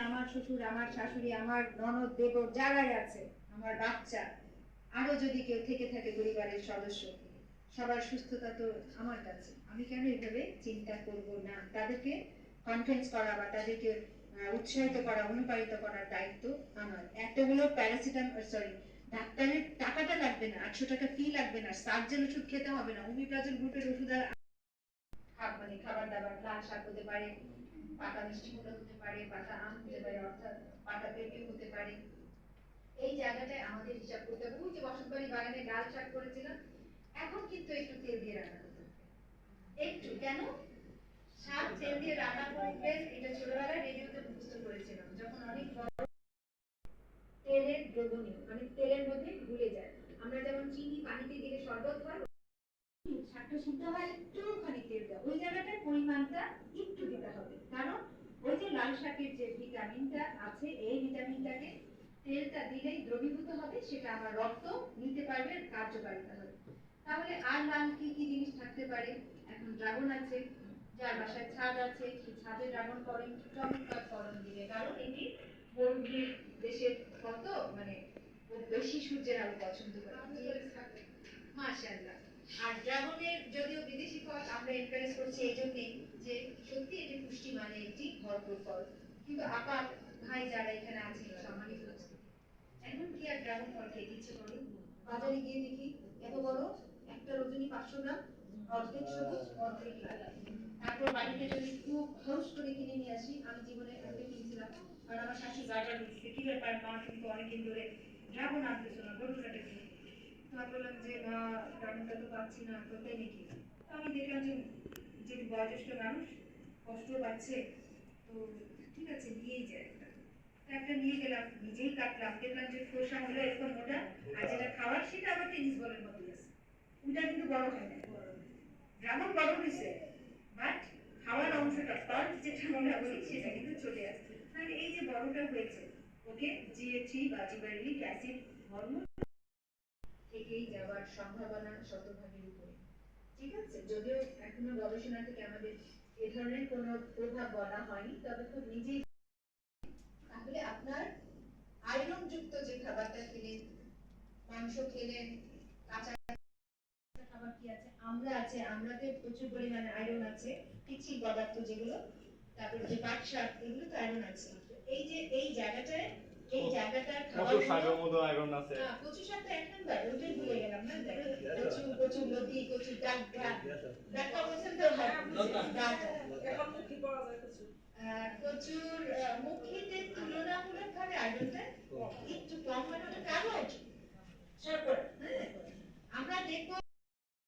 আমার শ্বশুর, আমার শাশুড়ি, আমার ননদ, দেবর যারাই আছে, আমার বাচ্চা, আরো যদি কেউ থেকে থাকে পরিবারের সদস্য, সবার সুস্থতা তো আমার কাছে। আমি কেন এভাবে চিন্তা করব না? তাদেরকে কনফারেন্স করা বা তাদেরকে উৎসাহিত করা, অনুপ্রাণিত করার দায়িত্ব আমার। এতগুলো ডাক্তারের টাকাটা লাগবে না, 800 টাকা ফি লাগবে না, সার্জেন ওষুধ খেতে হবে না, ওমিপ্রাজল গ্রুপের ওষুধ আর মানে খাবার দাবার, লাল শাক হতে পারে, পাকা মিষ্টি কুমড়া হতে পারে, পাকা আম হতে পারে, অর্থাৎ পাকা পেঁপে হতে পারে। এই জায়গাটায় আমাদের হিসাব করতে হবে। ওই যে বসতবাড়ি বাগানে ডাল শাক করেছিলাম, এখন কিন্তু একটু তেল দিয়ে রান্না করতে হবে। একটু কেন? শাক তেল দিয়ে রান্না করবেন, এটা ছোটবেলায় রেডিওতে মুখস্থ করেছিলাম। যখন অনেক তেলের দ্রবণীয়, মানে তেলের মধ্যে ঘুলে যায়। আমরা যেমন চিনি পানিতে দিলে শরবত হয়, শাকটা সিদ্ধ হয় একটুখানি তেল দেওয়া, ওই জায়গাটার পরিমাণটা একটু দিতে হবে। কারণ ওই যে লাল শাকের যে ভিটামিনটা আছে, এই ভিটামিনটাকে তেলটা দিলেই দ্রবীভূত হবে, সেটা আমার রক্ত নিতে পারবে, কার্যকারিতা হবে। তাহলে আর লাল কি কি জিনিস থাকতে পারে? এখন ড্রাগন আছে, যার বাসায় ছাদ আছে, সেই ছাদে ড্রাগন ফলের চমৎকার ফলন দিবে, কারণ এটি মরুভূমির দেশের কত মানে বেশি সূর্যের আলো পছন্দ করে। মাশাআল্লাহ। আর ড্রাগনের যদিও বিদেশি ফল আমরা এনকারেজ করছি এই জন্যই যে সত্যি এটি পুষ্টি মানে একটি ভরপুর ফল। কিন্তু আপা ভাই যারা এখানে আছেন সম্মানিত উপস্থিতি, এখন কি আর ড্রাগন ফল খেতে ইচ্ছে করে? বাজারে গিয়ে দেখি এত বড় একটা রজনী 500 গ্রাম, অর্ধেক সবুজ অর্ধেক লাল। তারপর বাড়িতে যদি খুব খরচ করে কিনে নিয়ে আসি, আমি জীবনে একটা কিনেছিলাম, কারণ আমার শাশুড়ি বারবার বলছে কি ব্যাপার মা, কিন্তু অনেকদিন ধরে ড্রাগন আনতেছো না, গরুটাকে কিনে। ভাবলাম যে না, ড্রাগনটা তো পাচ্ছি না, কোথায় নাকি। আমি দেখলাম যে যেহেতু বয়োজ্যেষ্ঠ মানুষ কষ্ট পাচ্ছে, তো ঠিক আছে নিয়েই যায় একটা। একটা নিয়ে গেলাম, নিজেই কাটলাম, দেখলাম যে খোসা হলো এরকম মোটা, আর যেটা খাওয়ার সেটা আবার টেনিস বলের মতোই আছে। ওটা কিন্তু বড় হয় না, ড্রাগন বড় হয়েছে, বাট খাওয়ার অংশটা পাল্প যেটা আমরা বলি সেটা কিন্তু চলে আসছে। তাহলে এই যে বড়টা হয়েছে, ওকে জিএ3 বা জিবারেলিক অ্যাসিড হরমোন থেকেই যাওয়ার সম্ভাবনা শতভাগের উপরে। ঠিক আছে, যদিও এখনো গবেষণা থেকে আমাদের এ ধরনের কোনো প্রভাব বলা হয়নি, তবে খুব নিজেই। তাহলে আপনার আয়রন যুক্ত যে খাবারটা খেলেন, মাংস খেলেন, কাঁচা খাবার কি আছে, আমরা আছে, আমরাতে প্রচুর পরিমাণে আয়রন আছে, পিচ্ছিল পদার্থ যেগুলো, তারপরে যে পাট শাক, এগুলো তো আয়রন আছে। এই যে এই জায়গাটায়, এই জায়গাটার খাবার শাকের মধ্যে আয়রন আছে। হ্যাঁ, কচু শাকটা এক নাম্বার, ওটাই ভুলে গেলাম না। কচু, কচু লতি, কচু ডাঁটা, ডাঁটা বলছেন তো? ডাঁটা, এখন মুখি পাওয়া যায় কচু। কচুর মুখিতে তুলনামূলকভাবে আয়রনটা একটু কম, মানে ওটা কাগজ।